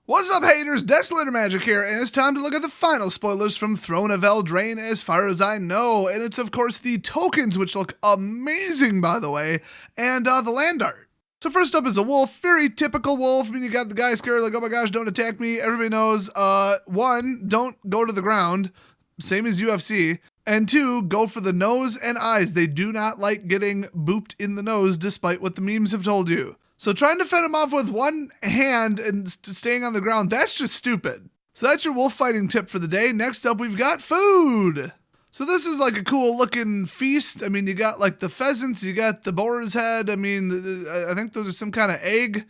What's up, haters? Desolator Magic here, and it's time to look at the final spoilers from Throne of Eldraine as far as I know, and it's of course the tokens, which look amazing by the way, and the land art. So first up is a wolf, very typical wolf. I mean, you got the guy scared like, oh my gosh, don't attack me. Everybody knows, one, don't go to the ground, same as UFC, and two, go for the nose and eyes. They do not like getting booped in the nose despite what the memes have told you. So trying to fend him off with one hand and staying on the ground, that's just stupid. So that's your wolf fighting tip for the day. Next up, we've got food. So this is like a cool looking feast. I mean, you got like the pheasants, you got the boar's head. I mean, I think those are some kind of egg.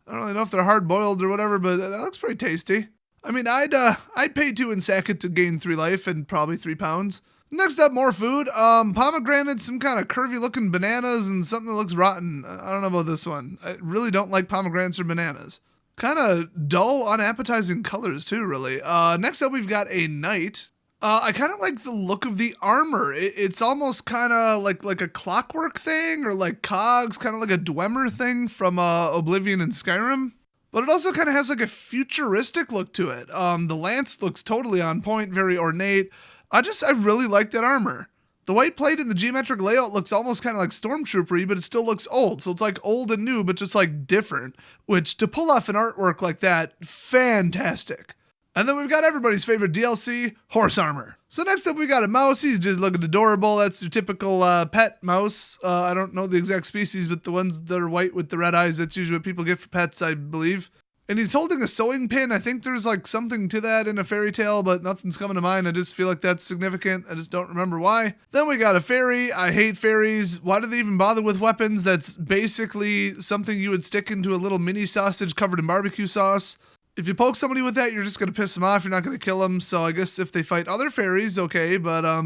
I don't really know if they're hard boiled or whatever, but that looks pretty tasty. I mean, I'd pay 2 in Sackett to gain 3 life and probably 3 pounds. Next up, more food. Pomegranates, some kind of curvy looking bananas, and something that looks rotten. I don't know about this one. I really don't like pomegranates or bananas. Kind of dull, unappetizing colors too, really. Next up, we've got a knight. I kind of like the look of the armor. It's almost kind of like a clockwork thing, or like cogs, kind of like a Dwemer thing from Oblivion and Skyrim. But it also kind of has like a futuristic look to it. The lance looks totally on point, very ornate. I really like that armor. The white plate in the geometric layout looks almost kind of like Stormtrooper-y, but it still looks old. So it's like old and new, but just like different. Which, to pull off an artwork like that, fantastic. And then we've got everybody's favorite DLC, horse armor. So next up we got a mouse. He's just looking adorable. That's your typical pet mouse. I don't know the exact species, but the ones that are white with the red eyes, that's usually what people get for pets, I believe. And he's holding a sewing pin. I think there's like something to that in a fairy tale, but nothing's coming to mind. I just feel like that's significant. I just don't remember why. Then we got a fairy. I hate fairies. Why do they even bother with weapons? That's basically something you would stick into a little mini sausage covered in barbecue sauce. If you poke somebody with that, you're just going to piss them off. You're not going to kill them. So I guess if they fight other fairies, okay. But I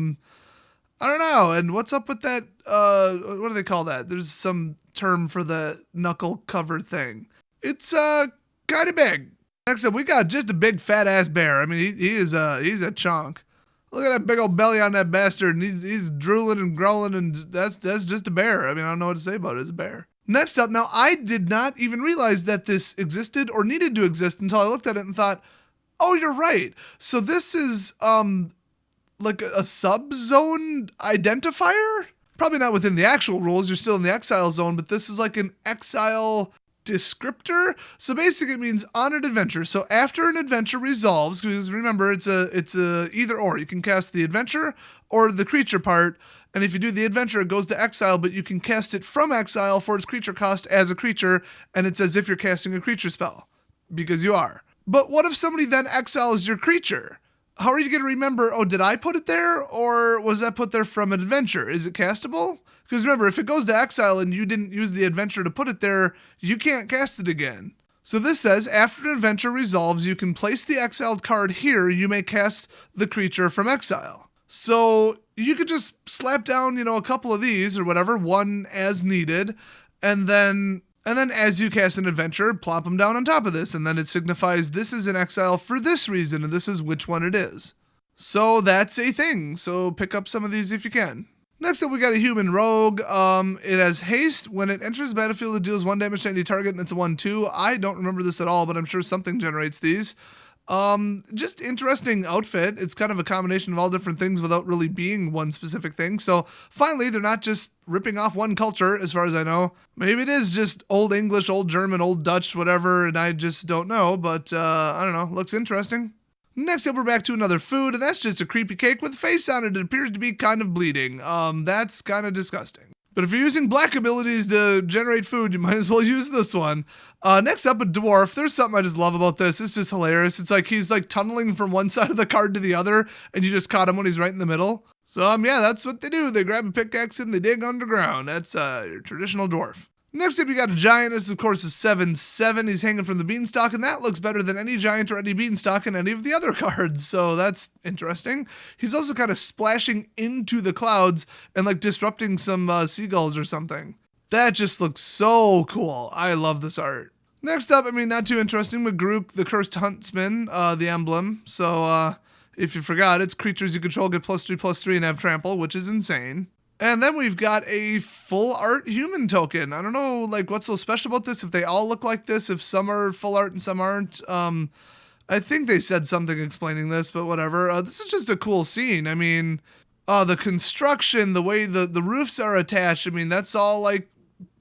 don't know. And what's up with that? What do they call that? There's some term for the knuckle cover thing. It's kind of big. Next up, we got just a big fat ass bear. I mean, he's a chunk. Look at that big old belly on that bastard, and he's drooling and growling, and that's just a bear. I mean, I don't know what to say about it. It's a bear. Next up, now I did not even realize that this existed or needed to exist until I looked at it and thought, oh, you're right. So this is like a sub-zone identifier? Probably not within the actual rules. You're still in the exile zone, but this is like an exile descriptor. So basically it means on an adventure. So after an adventure resolves, because remember it's a either or. You can cast the adventure or the creature part. And if you do the adventure, it goes to exile, but you can cast it from exile for its creature cost as a creature, and it's as if you're casting a creature spell, because you are. But what if somebody then exiles your creature? How are you going to remember, oh, did I put it there, or was that put there from an adventure? Is it castable? Because remember, if it goes to exile and you didn't use the adventure to put it there, you can't cast it again. So this says, after an adventure resolves, you can place the exiled card here, you may cast the creature from exile. So you could just slap down, a couple of these or whatever, one as needed, and then as you cast an adventure, plop them down on top of this, and then it signifies this is an exile for this reason, and this is which one it is. So that's a thing. So pick up some of these if you can. Next up, we got a human rogue. It has haste. When it enters the battlefield, it deals 1 damage to any target, and it's a 1/2. I don't remember this at all, but I'm sure something generates these. Just interesting outfit. It's kind of a combination of all different things without really being one specific thing. So finally, they're not just ripping off one culture, as far as I know. Maybe it is just Old English, Old German, Old Dutch, whatever, and I just don't know, but I don't know. Looks interesting. Next up, we're back to another food, and that's just a creepy cake with a face on it. It appears to be kind of bleeding. That's kind of disgusting. But if you're using black abilities to generate food, you might as well use this one. Next up, a dwarf. There's something I just love about this. It's just hilarious. It's like he's like tunneling from one side of the card to the other, and you just caught him when he's right in the middle. So, yeah, that's what they do. They grab a pickaxe and they dig underground. That's your traditional dwarf. Next up, you got a Giantess, of course, is 7/7. He's hanging from the beanstalk, and that looks better than any giant or any beanstalk in any of the other cards, so that's interesting. He's also kind of splashing into the clouds and, like, disrupting some seagulls or something. That just looks so cool. I love this art. Next up, not too interesting, but Grook, the Cursed Huntsman, the emblem. So, if you forgot, it's creatures you control get +3/+3 and have trample, which is insane. And then we've got a full art human token. I don't know, like, what's so special about this, if they all look like this, if some are full art and some aren't. I think they said something explaining this, but whatever. This is just a cool scene. I mean, the construction, the way the roofs are attached, I mean, that's all, like,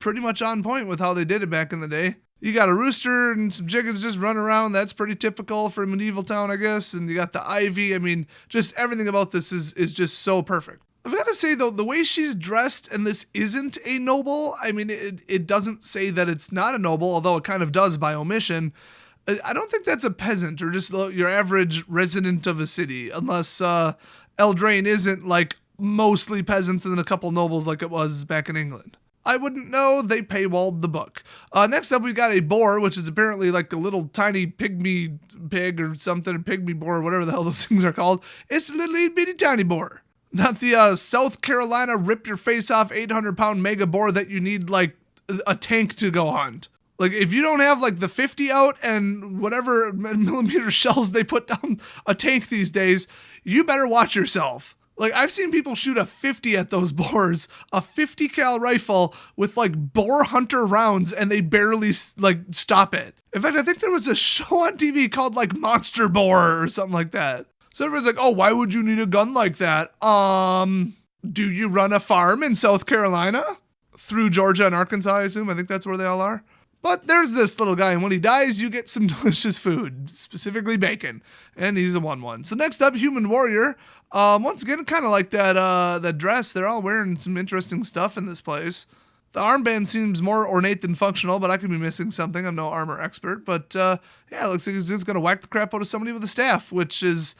pretty much on point with how they did it back in the day. You got a rooster and some chickens just running around. That's pretty typical for a medieval town, I guess. And you got the ivy. I mean, just everything about this is just so perfect. I've got to say, though, the way she's dressed, and this isn't a noble, I mean, it doesn't say that it's not a noble, although it kind of does by omission. I don't think that's a peasant or just your average resident of a city, unless Eldraine isn't, like, mostly peasants and then a couple nobles like it was back in England. I wouldn't know. They paywalled the book. Next up, we got a boar, which is apparently like a little tiny pygmy pig or something, or pygmy boar, whatever the hell those things are called. It's a little itty bitty tiny boar. Not the South Carolina rip your face off 800-pound mega boar that you need like a tank to go hunt. Like, if you don't have like the 50 out and whatever millimeter shells they put down a tank these days, you better watch yourself. Like, I've seen people shoot a 50 at those boars, a 50 cal rifle with like boar hunter rounds, and they barely like stop it. In fact, I think there was a show on TV called like Monster Boar or something like that. So everyone's like, oh, why would you need a gun like that? Do you run a farm in South Carolina? Through Georgia and Arkansas, I assume. I think that's where they all are. But there's this little guy, and when he dies, you get some delicious food, specifically bacon, and he's a 1/1. So next up, Human Warrior. Once again, kind of like that dress. They're all wearing some interesting stuff in this place. The armband seems more ornate than functional, but I could be missing something. I'm no armor expert, but yeah, it looks like he's going to whack the crap out of somebody with a staff, which is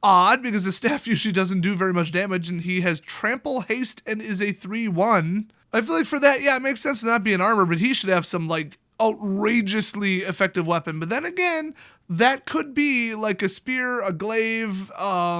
odd because the staff usually doesn't do very much damage, and he has trample, haste, and is a 3/1. I feel like for that, yeah, it makes sense to not be an armor, but he should have some like outrageously effective weapon. But then again, that could be like a spear, a glaive,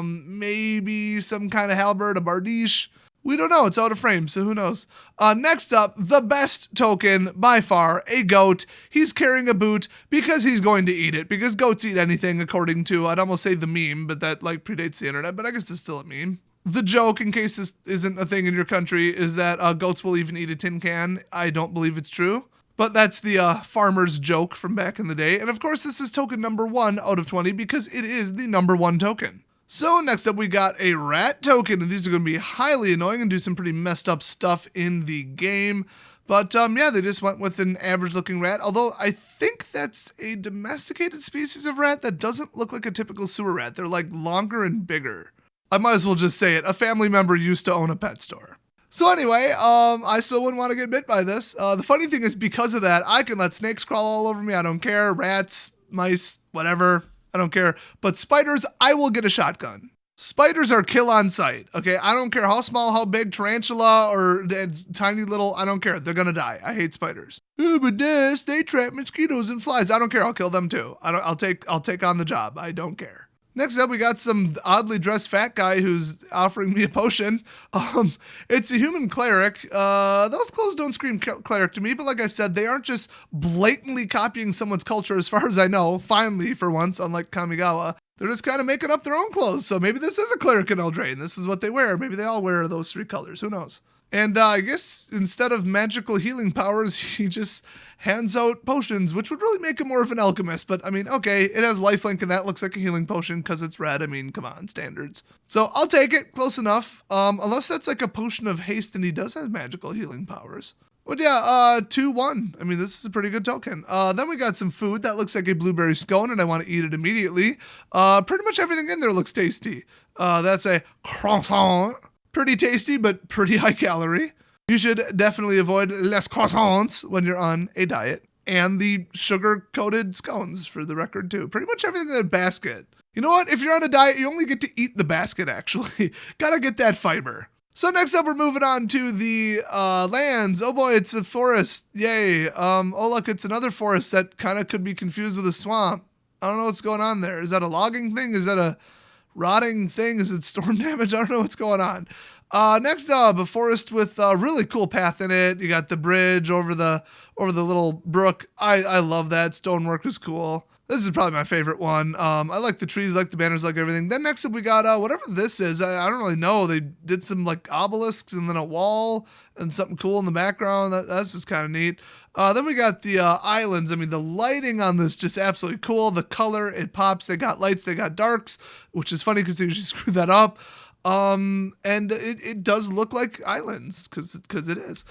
maybe some kind of halberd, a bardiche. We don't know. It's out of frame, so who knows? Next up, the best token by far, a goat. He's carrying a boot because he's going to eat it, because goats eat anything, according to, I'd almost say the meme, but that like predates the internet, but I guess it's still a meme. The joke, in case this isn't a thing in your country, is that goats will even eat a tin can. I don't believe it's true. But that's the farmer's joke from back in the day. And of course, this is token number 1 out of 20 because it is the number 1 token. So next up, we got a rat token. And these are going to be highly annoying and do some pretty messed up stuff in the game. But yeah, they just went with an average looking rat. Although I think that's a domesticated species of rat that doesn't look like a typical sewer rat. They're like longer and bigger. I might as well just say it. A family member used to own a pet store. So anyway, I still wouldn't want to get bit by this. The funny thing is, because of that, I can let snakes crawl all over me. I don't care. Rats, mice, whatever. I don't care. But spiders, I will get a shotgun. Spiders are kill on sight. Okay, I don't care how small, how big, tarantula, or tiny little, I don't care. They're going to die. I hate spiders. Oh, but they trap mosquitoes and flies. I don't care. I'll kill them too. I'll take on the job. I don't care. Next up, we got some oddly dressed fat guy who's offering me a potion. It's a human cleric. Those clothes don't scream cleric to me, but like I said, they aren't just blatantly copying someone's culture as far as I know, finally for once, unlike Kamigawa. They're just kind of making up their own clothes, so maybe this is a cleric in Eldraine. This is what they wear. Maybe they all wear those 3 colors. Who knows? And I guess instead of magical healing powers, he just hands out potions, which would really make him more of an alchemist. But I mean, okay, it has lifelink and that looks like a healing potion because it's red. I mean, come on, standards. So I'll take it, close enough. Unless that's like a potion of haste and he does have magical healing powers. But yeah, 2/1. I mean, this is a pretty good token. Then we got some food that looks like a blueberry scone and I want to eat it immediately. Pretty much everything in there looks tasty. That's a croissant. Pretty tasty, but pretty high calorie. You should definitely avoid les croissants when you're on a diet. And the sugar-coated scones, for the record, too. Pretty much everything in the basket. You know what? If you're on a diet, you only get to eat the basket, actually. Gotta get that fiber. So next up, we're moving on to the lands. Oh boy, it's a forest. Yay. Oh look, it's another forest that kind of could be confused with a swamp. I don't know what's going on there. Is that a logging thing? Is that a rotting thing? Is it storm damage? I don't know what's going on. Next up, a forest with a really cool path in it. You got the bridge over the little brook. I love that. Stonework is cool. This is probably my favorite one. I like the trees, like the banners, like everything. Then next up we got whatever this is. I don't really know. They did some like obelisks and then a wall and something cool in the background. That's just kind of neat. Then we got the islands. I mean, the lighting on this just absolutely cool. The color, it pops. They got lights, they got darks, which is funny because they usually screw that up. And it does look like islands because it is.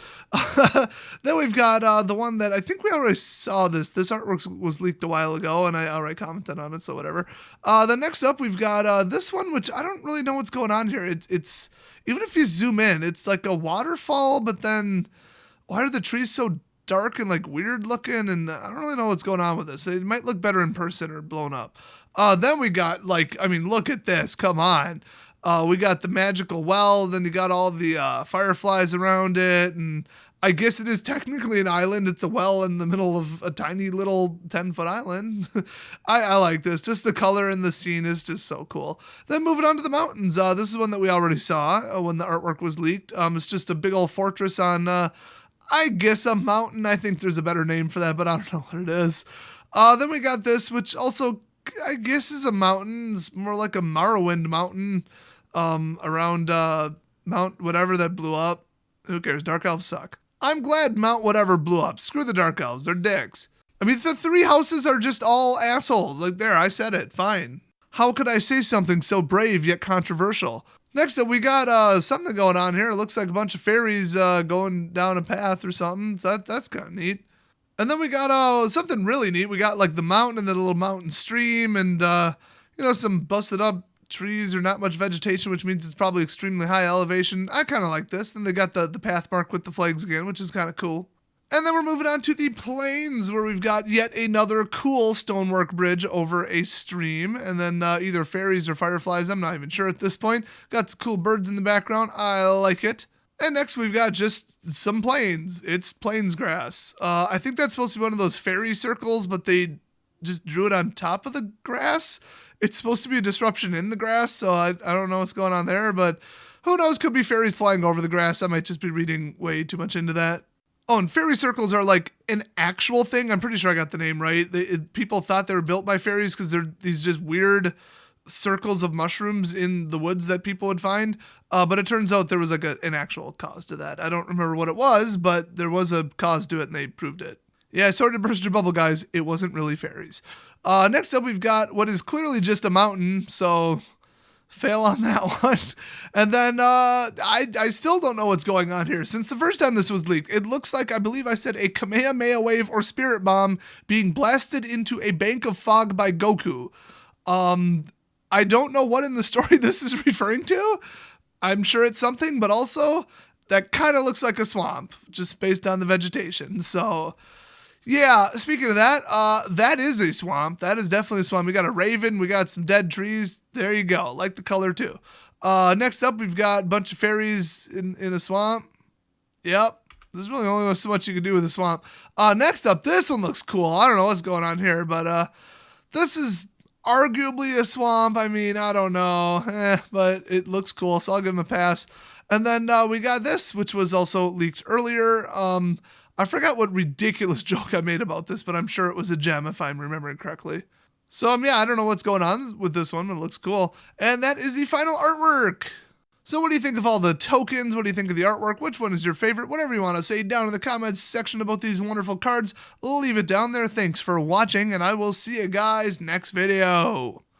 Then we've got the one that I think we already saw this artwork was leaked a while ago and I already commented on it, so whatever. Then next up we've got this one, which I don't really know what's going on here. It's even if you zoom in, it's like a waterfall, but then why are the trees so dark and like weird looking? And I don't really know what's going on with this. It might look better in person or blown up. Then we got like, I mean, look at this, come on. We got the magical well, then you got all the fireflies around it, and I guess it is technically an island. It's a well in the middle of a tiny little 10-foot island. I like this. Just the color in the scene is just so cool. Then moving on to the mountains. This is one that we already saw when the artwork was leaked. It's just a big old fortress on, I guess, a mountain. I think there's a better name for that, but I don't know what it is. Then we got this, which also, I guess, is a mountain. It's more like a Morrowind mountain. Around Mount whatever that blew up. Who cares? Dark elves suck. I'm glad Mount whatever blew up. Screw the dark elves. They're dicks. I mean, the three houses are just all assholes. Like, there, I said it. Fine. How could I say something so brave yet controversial? Next up, we got something going on here. It looks like a bunch of fairies going down a path or something. So that's kind of neat. And then we got something really neat. We got like the mountain and the little mountain stream and, some busted up trees or not much vegetation, which means it's probably extremely high elevation. I kind of like this. Then they got the path mark with the flags again, which is kind of cool. And then we're moving on to the plains where we've got yet another cool stonework bridge over a stream. And then either fairies or fireflies. I'm not even sure at this point. Got some cool birds in the background. I like it. And next we've got just some plains. It's plains grass. I think that's supposed to be one of those fairy circles, but they just drew it on top of the grass. It's supposed to be a disruption in the grass, so I don't know what's going on there, but who knows? Could be fairies flying over the grass. I might just be reading way too much into that. Oh, and fairy circles are like an actual thing. I'm pretty sure I got the name right. People thought they were built by fairies because they're these just weird circles of mushrooms in the woods that people would find. But it turns out there was like an actual cause to that. I don't remember what it was, but there was a cause to it and they proved it. Yeah, sorry to burst your bubble, guys. It wasn't really fairies. Next up, we've got what is clearly just a mountain, so fail on that one. And then I still don't know what's going on here. Since the first time this was leaked, it looks like, I believe I said, a Kamehameha wave or spirit bomb being blasted into a bank of fog by Goku. I don't know what in the story this is referring to. I'm sure it's something, but also that kind of looks like a swamp, just based on the vegetation. So yeah, speaking of that, that is a swamp. That is definitely a swamp. We got a raven. We got some dead trees. There you go. Like the color too. Next up, we've got a bunch of fairies in a swamp. Yep. There's really only so much you can do with a swamp. Next up, this one looks cool. I don't know what's going on here, but this is arguably a swamp. I mean, I don't know. But it looks cool, so I'll give them a pass. And then we got this, which was also leaked earlier. I forgot what ridiculous joke I made about this, but I'm sure it was a gem if I'm remembering correctly. So, yeah, I don't know what's going on with this one, but it looks cool. And that is the final artwork. So what do you think of all the tokens? What do you think of the artwork? Which one is your favorite? Whatever you want to say down in the comments section about these wonderful cards, leave it down there. Thanks for watching, and I will see you guys next video.